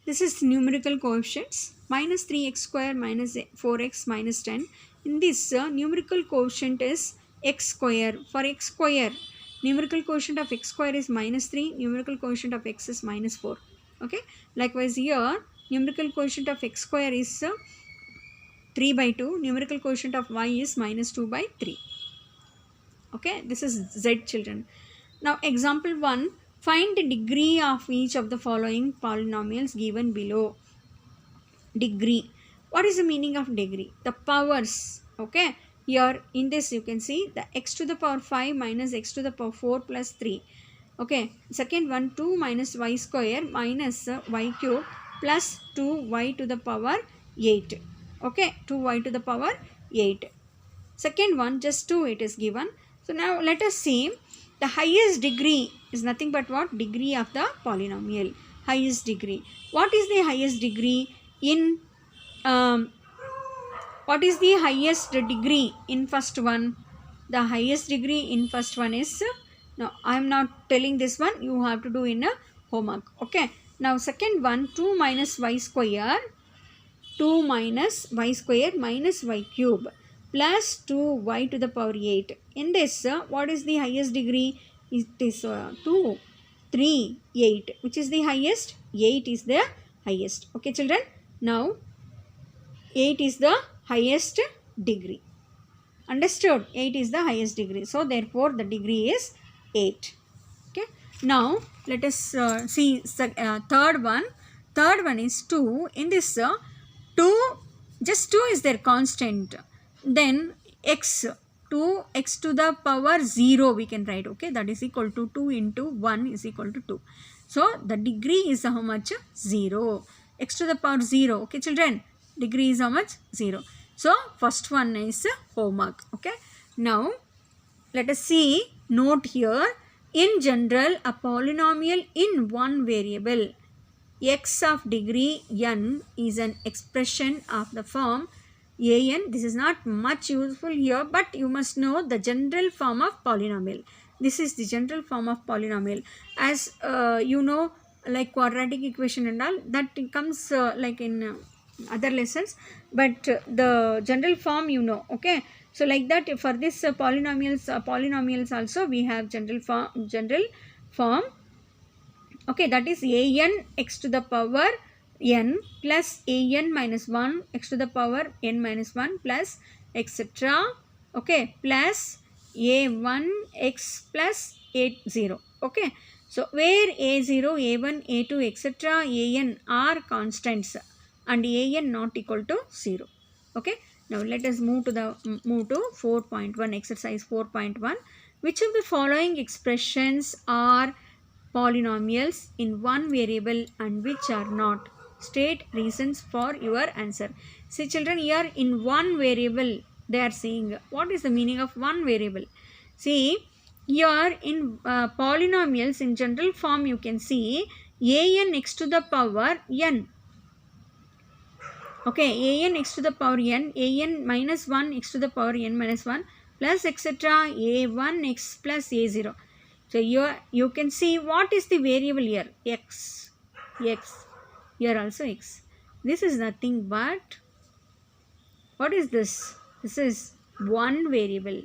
This is numerical coefficients. Minus 3x square minus 4x minus 10. In this numerical quotient is x square. For x square, numerical quotient of x square is minus 3. Numerical quotient of x is minus 4. Okay. Likewise here, numerical quotient of x square is 3 by 2. Numerical quotient of y is minus 2 by 3. Okay. This is z, children. Now example 1. Find the degree of each of the following polynomials given below. Degree. What is the meaning of degree? The powers. Okay. Here in this you can see the x to the power 5 minus x to the power 4 plus 3. Okay. Second one, 2 minus y square minus y cube plus 2y to the power 8. Okay. 2y to the power 8. Second one, just 2 it is given. So now let us see. The highest degree is nothing but what? Degree of the polynomial. Highest degree. What is the highest degree in what is the highest degree in first one? The highest degree in first one is, now I am not telling this one, you have to do in a homework. Okay. Now second one, 2 minus y square, 2 minus y square minus y cube plus 2y to the power 8. In this, what is the highest degree? It is 2, 3, 8. Which is the highest? 8 is the highest. Okay, children. Now, 8 is the highest degree. Understood? 8 is the highest degree. So, therefore, the degree is 8. Okay. Now, let us see third one. Third one is 2. In this, 2, just 2 is their constant. Then x, 2x to the power 0 we can write. Okay, that is equal to 2 into 1 is equal to 2. So the degree is how much? 0. X to the power 0. Okay, children, degree is how much? 0. So first one is homework. Okay. Now let us see, note here. In general, a polynomial in one variable x of degree n is an expression of the form an. This is not much useful here, but you must know the general form of polynomial. This is the general form of polynomial. As you know, like quadratic equation and all, that comes like in other lessons, but the general form you know. Okay. So like that, for this polynomials also we have general form. Okay, that is an x to the power n plus an minus 1 x to the power n minus 1 plus etc. Okay, plus a1 x plus a0. Okay, so where a0, a1, a2, etc. an are constants and an not equal to 0. Okay, now let us move to 4.1, exercise 4.1. Which of the following expressions are polynomials in one variable and which are not? State reasons for your answer. See children, here in one variable they are saying, what is the meaning of one variable? See, here in polynomials in general form you can see an x to the power n. Okay, an x to the power n, an minus 1 x to the power n minus 1 plus etc. a1 x plus a0. So you can see what is the variable here? X. Here also x. This is nothing but, what is this? This is one variable.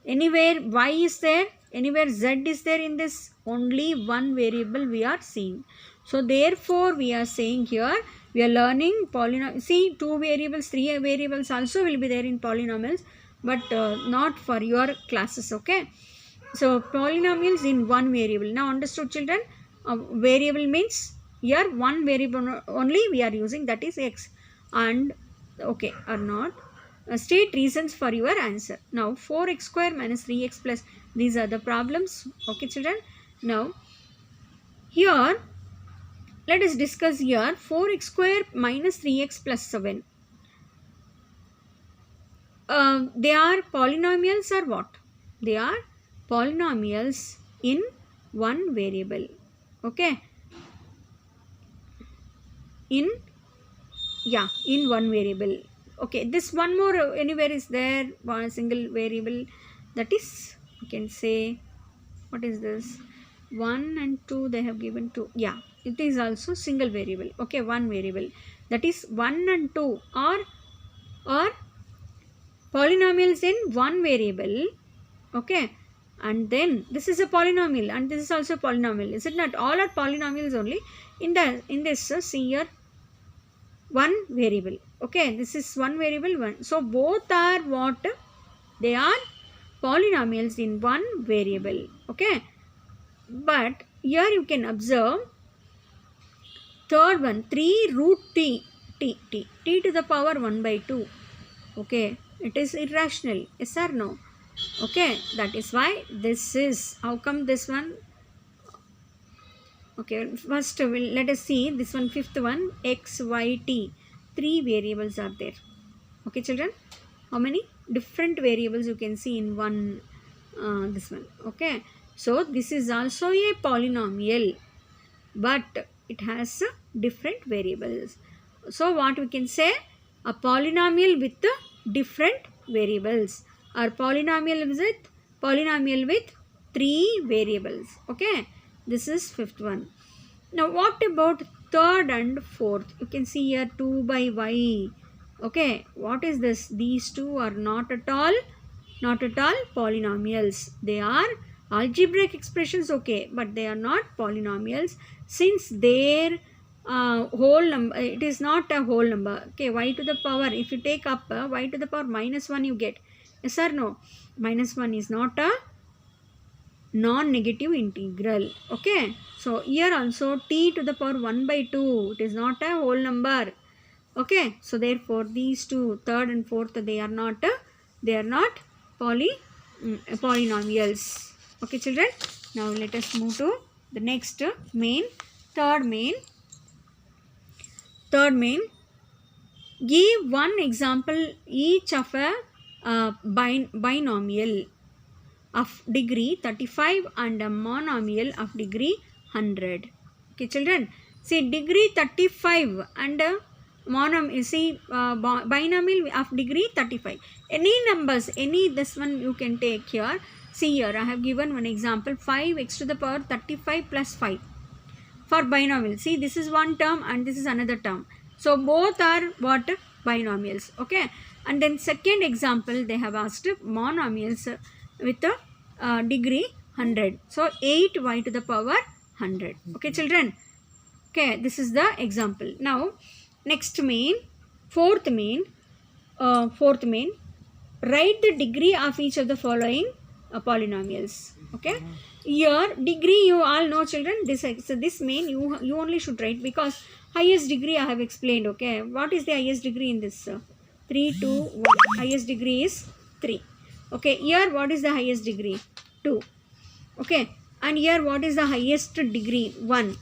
Anywhere y is there, anywhere z is there in this, only one variable we are seeing. So therefore we are saying here, we are learning polynomial. See, 2 variables, 3 variables also will be there in polynomials, but not for your classes. Okay. So polynomials in one variable. Now understood children? Variable means here one variable only we are using, that is x. And okay, or not. State reasons for your answer. Now 4x square minus 3x plus, these are the problems. Okay children. Now here let us discuss here 4x square minus 3x plus 7. They are polynomials or what? They are polynomials in one variable. Okay, in one variable. Okay, this one more anywhere is there, one single variable, that is, you can say, what is this, 1 and 2 they have given 2. Yeah, it is also single variable. Okay, one variable. That is 1 and 2 are polynomials in one variable. Okay, and then this is a polynomial and this is also a polynomial. Is it not? All are polynomials only. In this see here, one variable. Okay, this is one variable, one. So both are what? They are polynomials in one variable. Okay, but here you can observe third one, 3 root t to the power 1 by 2. Okay, it is irrational. Yes or no? Okay, that is why this is, how come this one? Okay, first let us see this one, fifth one, x, y, t. 3 variables are there. Okay, children, how many different variables you can see in one, this one. Okay, so this is also a polynomial, but it has different variables. So what we can say, a polynomial with different variables, or polynomial with 3 variables. Okay, this is fifth one. Now what about third and fourth? You can see here 2 by y. Okay, what is this? These two are not at all polynomials. They are algebraic expressions, okay, but they are not polynomials, since their whole number, it is not a whole number. Okay, y to the power, if you take up y to the power minus 1 you get. Yes or no? Minus 1 is not a non-negative integral. Okay, so here also t to the power 1 by 2, it is not a whole number. Okay, so therefore these two, third and fourth, they are not polynomials. Okay, children, now let us move to the next main, third main. Give one example each of a binomial of degree 35 and a monomial of degree 100. Okay, children, see degree 35 and monomial, see binomial of degree 35. Any numbers, any this one you can take here. See here, I have given one example, 5x to the power 35 plus 5 for binomial. See, this is one term and this is another term. So both are what? Binomials. Okay, and then second example they have asked monomials with a degree 100. So 8y to the power 100. Okay, children. Okay, this is the example. Now next main, fourth main, write the degree of each of the following polynomials. Okay, here degree you all know, children. This main you only should write, because highest degree I have explained. Okay, what is the highest degree in this? 3, 2, 1. Highest degree is 3. Okay, here what is the highest degree? 2. Okay, and here what is the highest degree? 1.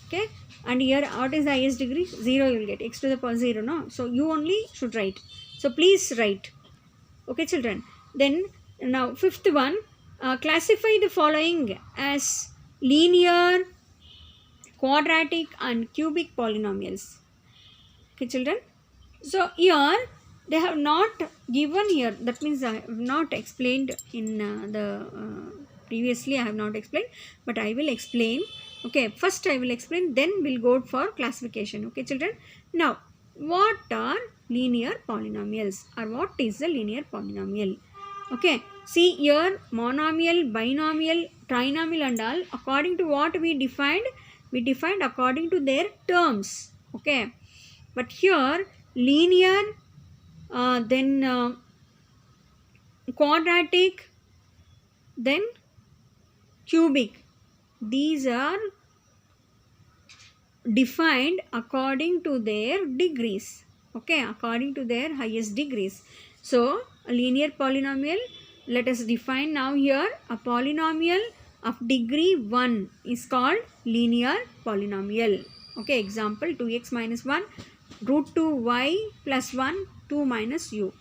Okay, and here what is the highest degree? 0 you will get, x to the power 0, no? So you only should write. So please write. Okay, children. Then now fifth one, classify the following as linear, quadratic and cubic polynomials. Okay, children. So here they have not given here, that means I have not explained in previously I have not explained, but I will explain. Okay, first I will explain, then we'll go for classification. Okay, children. Now what are linear polynomials, or what is a linear polynomial? Okay, see here monomial, binomial, trinomial and all, according to what we defined according to their terms. Okay, but here linear, then quadratic, then cubic, these are defined according to their degrees. Okay, according to their highest degrees. So a linear polynomial, let us define now here, a polynomial of degree 1 is called linear polynomial. Okay, example 2x minus 1 root 2y plus 1 2 minus u.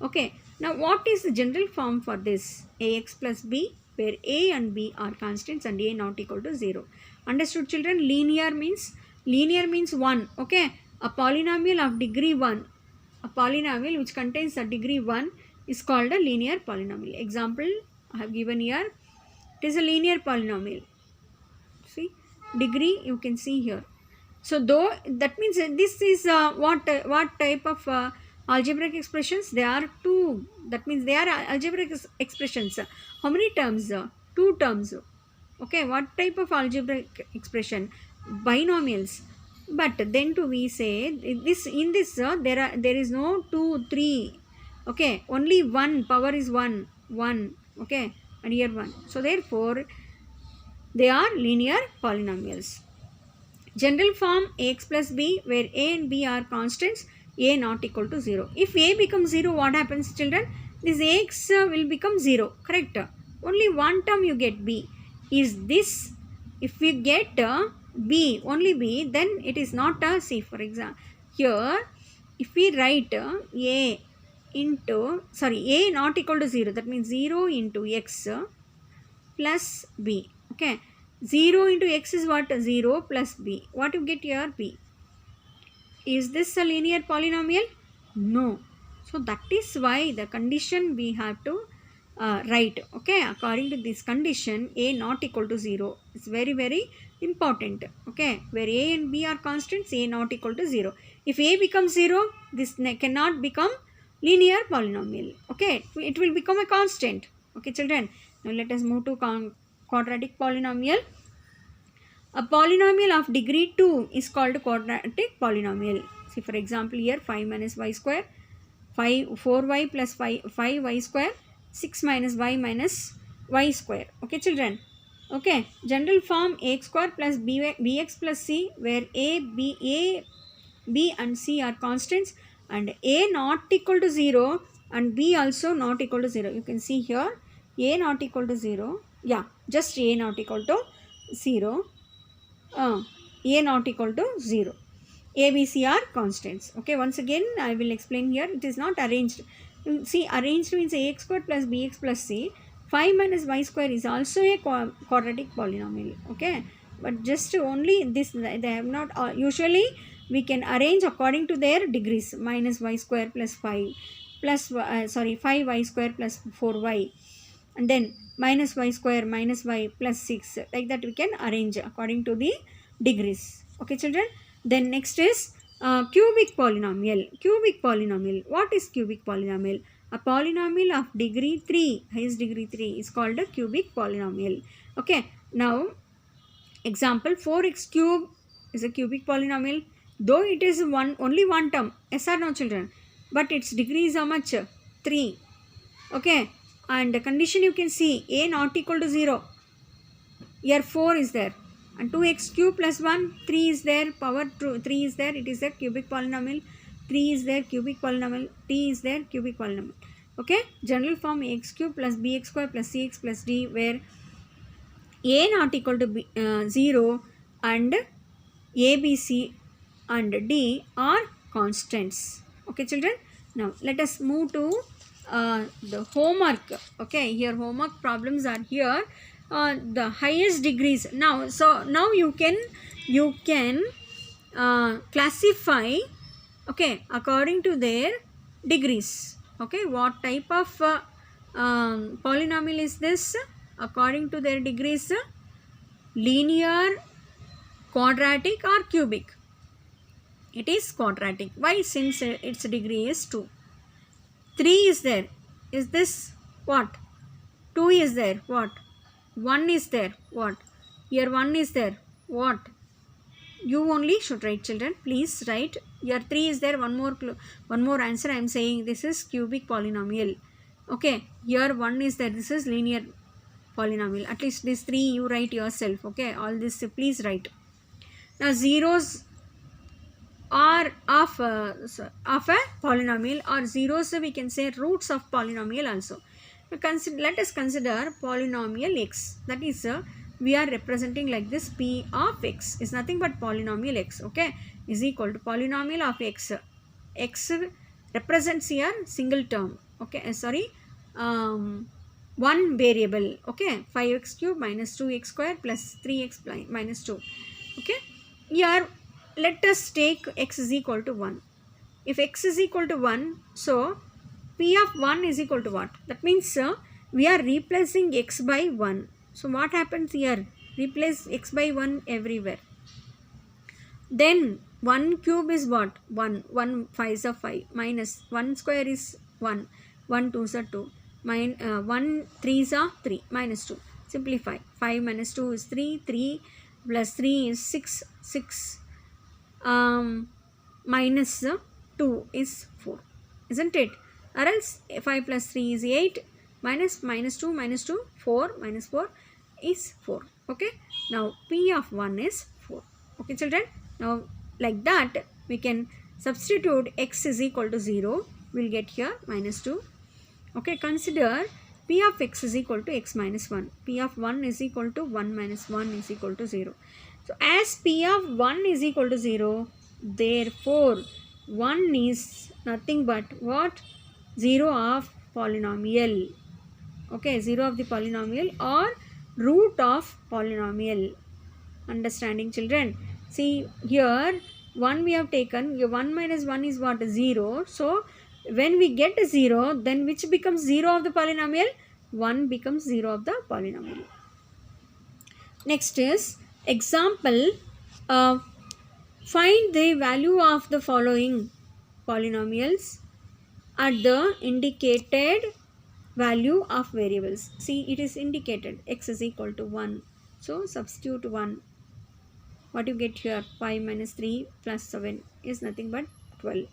Okay, now what is the general form for this? Ax plus b, where a and b are constants and a not equal to 0. Understood, children? Linear means 1. Okay, a polynomial of degree 1, a polynomial which contains a degree 1 is called a linear polynomial. Example I have given here, it is a linear polynomial. See, degree you can see here. So though that means this is what type of algebraic expressions? They are two. That means they are algebraic expressions. How many terms? Two terms. Okay, what type of algebraic expression? Binomials. But then to we say this in this there is no 2 3. Okay, only one power is 1. Okay, and here 1. So therefore they are linear polynomials. General form ax plus b, where a and b are constants, a not equal to 0. If a becomes 0, what happens, children? This ax will become 0, correct? Only one term you get b. Is this, if we get b, only b, then it is not a c. For example, here, if we write a into, a not equal to 0, that means 0 into x plus b, okay. 0 into x is what? 0 plus b. What you get here? B. Is this a linear polynomial? No. So that is why the condition we have to write. Okay. According to this condition, a not equal to 0. It's very, very important. Okay. Where a and b are constants, a not equal to 0. If a becomes 0, this cannot become linear polynomial. Okay. It will become a constant. Okay, children. Now let us move to quadratic polynomial. A polynomial of degree 2 is called quadratic polynomial. See, for example, here 5 minus y square, 4y plus 5y square, 6 minus y minus y square. Okay, children. Okay, general form ax square plus bx plus c, where a, b and c are constants, and a not equal to 0 and b also not equal to 0. You can see here a not equal to 0. Yeah, just a not equal to 0. A not equal to 0. A, B, C are constants. Okay, once again I will explain here. It is not arranged. See, arranged means ax square plus bx plus c. 5 minus y square is also a quadratic polynomial. Okay, but just only this, they have not, usually we can arrange according to their degrees. Minus y square plus 5 plus 5y square plus 4y, and then minus y square minus y plus 6, like that we can arrange according to the degrees. Okay, children. Then next is cubic polynomial. Cubic polynomial. What is cubic polynomial? A polynomial of degree 3, highest degree 3, is called a cubic polynomial. Okay, now example 4x cube is a cubic polynomial, though it is only one term. Yes or no, children? But its degree is how much? 3. Okay, and the condition you can see, a not equal to 0. Here 4 is there, and 2x cube plus 1, 3 is there, power 3 is there, it is a cubic polynomial. 3 is there, cubic polynomial. T is there, cubic polynomial. Okay, general form x cube plus bx square plus cx plus d, where a not equal to 0 and a, b, c and d are constants. Okay, children. Now let us move to the homework. Okay, here homework problems are here. The highest degrees. Now you can classify, okay, according to their degrees. Okay, what type of polynomial is this? According to their degrees, linear, quadratic or cubic? It is quadratic. Why? Since its degree is 2. 3 is there. Is this what? 2 is there. What? 1 is there. What? Here 1 is there. What? You only should write, children. Please write. Here 3 is there. One more answer I am saying. This is cubic polynomial. Okay. Here 1 is there. This is linear polynomial. At least these 3 you write yourself. Okay. All this please write. Now zeros are of a polynomial, or zeros we can say roots of polynomial also. Let us consider polynomial x. That is we are representing like this. P of x is nothing but polynomial x. Okay, is equal to polynomial of x. X represents here single term. Okay, one variable. Okay, 5x cube minus 2x square plus 3x minus 2. Okay, here let us take x is equal to 1. If x is equal to 1, so P of 1 is equal to what? That means we are replacing x by 1. So what happens here? replace x by 1 everywhere. Then 1 cube is what? 1. 1 5s are 5. Minus 1 square is 1. 1 2s are 2. 1 3s are 3. Minus 2. Simplify. 5 minus 2 is 3. 3 plus 3 is 6. 6 minus 2 is 4. Isn't it? Or else 5 plus 3 is 8. Minus 2 4 minus 4 is 4. Okay. Now P of 1 is 4. Okay children. Now like that we can substitute x is equal to 0. We'll get here minus 2. Okay. Consider P of x is equal to x minus 1. P of 1 is equal to 1 minus 1 is equal to 0. So as P of 1 is equal to 0, therefore 1 is nothing but what? 0 of polynomial. Okay, 0 of the polynomial or root of polynomial. Understanding children? See here 1 we have taken, 1 minus 1 is what? 0. So when we get 0, then which becomes 0 of the polynomial? 1 becomes 0 of the polynomial. Next is example, find the value of the following polynomials at the indicated value of variables. See, it is indicated x is equal to 1. So substitute 1. What you get here? 5 minus 3 plus 7 is nothing but 12.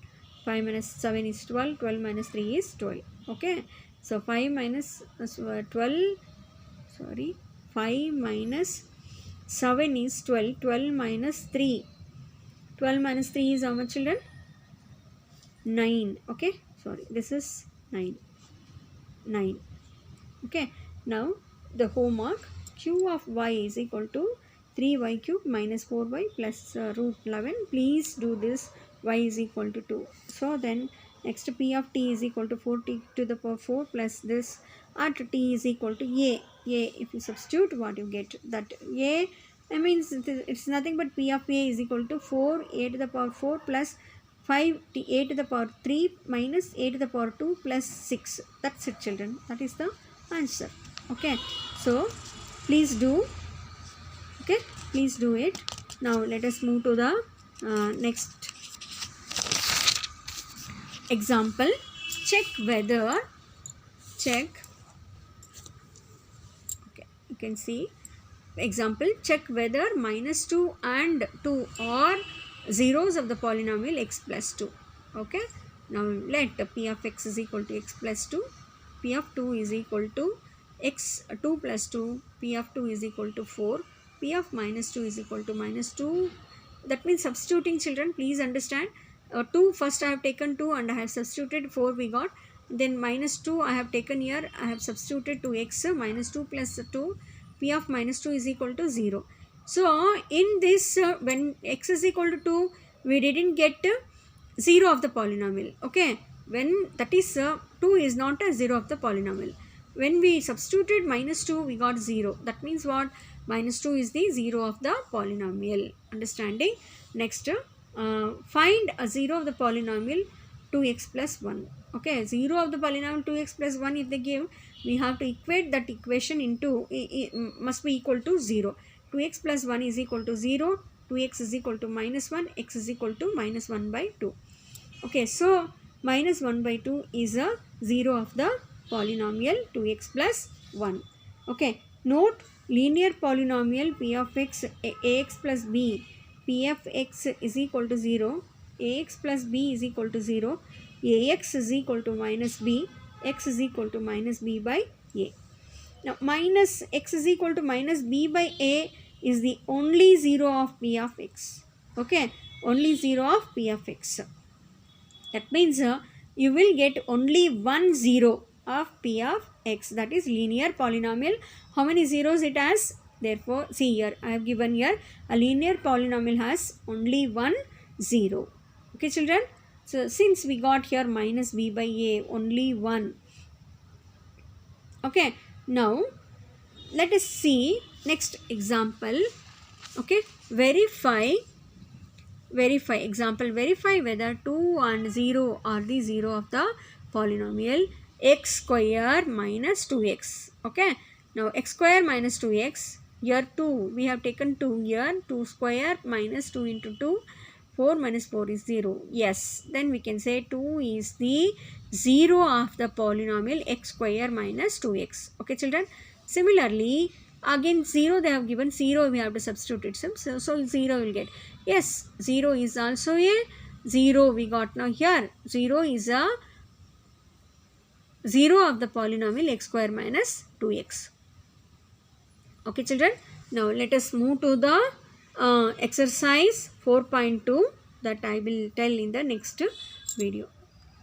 5 minus 7 is 12. 12 minus 3 is 12. Okay. So 5 minus 12. Sorry. 5 minus 7 is 12. 12 minus 3. 12 minus 3 is how much children? 9. Okay. Sorry. This is 9. 9. Okay. Now the homework, q of y is equal to 3y cube minus 4y plus root 11. Please do this. Y is equal to 2. So then next p of t is equal to 4t to the power 4 plus this at t is equal to a. If you substitute, what you get? That a, I means it's nothing but p of a is equal to 4 a to the power 4 plus 5 a to the power 3 minus a to the power 2 plus 6. That's it children. That is the answer. Okay. So please do. Okay. Please do it. Now let us move to the next example. Check whether. Okay. You can see. Example. Check whether minus 2 and 2 are zeros of the polynomial x plus 2. Okay. Now let p of x is equal to x plus 2. P of 2 is equal to x 2 plus 2. P of 2 is equal to 4. P of minus 2 is equal to minus 2. That means substituting children. Please understand. 2 first I have taken 2 and I have substituted 4 we got. Then minus 2 I have taken here. I have substituted to x minus 2 plus 2. P of minus 2 is equal to 0. So in this when x is equal to 2, we didn't get 0 of the polynomial. Okay. When that is 2 is not a 0 of the polynomial. When we substituted minus 2, we got 0. That means what? Minus 2 is the 0 of the polynomial. Understanding? Next, find a 0 of the polynomial 2x plus 1. Okay, 0 of the polynomial 2x plus 1 if they give, we have to equate that equation into, must be equal to 0. 2x plus 1 is equal to 0. 2x is equal to minus 1. X is equal to minus 1 by 2. Okay, so minus 1 by 2 is a 0 of the polynomial 2x plus 1. Okay, note linear polynomial p of x ax plus b, p of x is equal to 0, ax plus b is equal to 0, ax is equal to minus b, x is equal to minus b by a. Now minus x is equal to minus b by a is the only 0 of p of x. Okay, only 0 of p of x. That means you will get only one 0 of p of x, that is linear polynomial. How many zeros it has? Therefore, see here, I have given here a linear polynomial has only one 0. Okay children. So since we got here minus b by a, only 1. Okay. Now let us see next example. Okay. Verify example. Verify whether 2 and 0 are the 0 of the polynomial x square minus 2x. Okay. Now x square minus 2x Here 2, we have taken 2 here, 2 square minus 2 into 2, 4 minus 4 is 0. Yes, then we can say 2 is the 0 of the polynomial x square minus 2x. Okay children. Similarly, again 0 they have given, 0 we have to substitute it. So 0 will get. Yes, 0 is also a 0 we got now here. 0 is a 0 of the polynomial x square minus 2x. Okay children, now let us move to the exercise 4.2 that I will tell in the next video.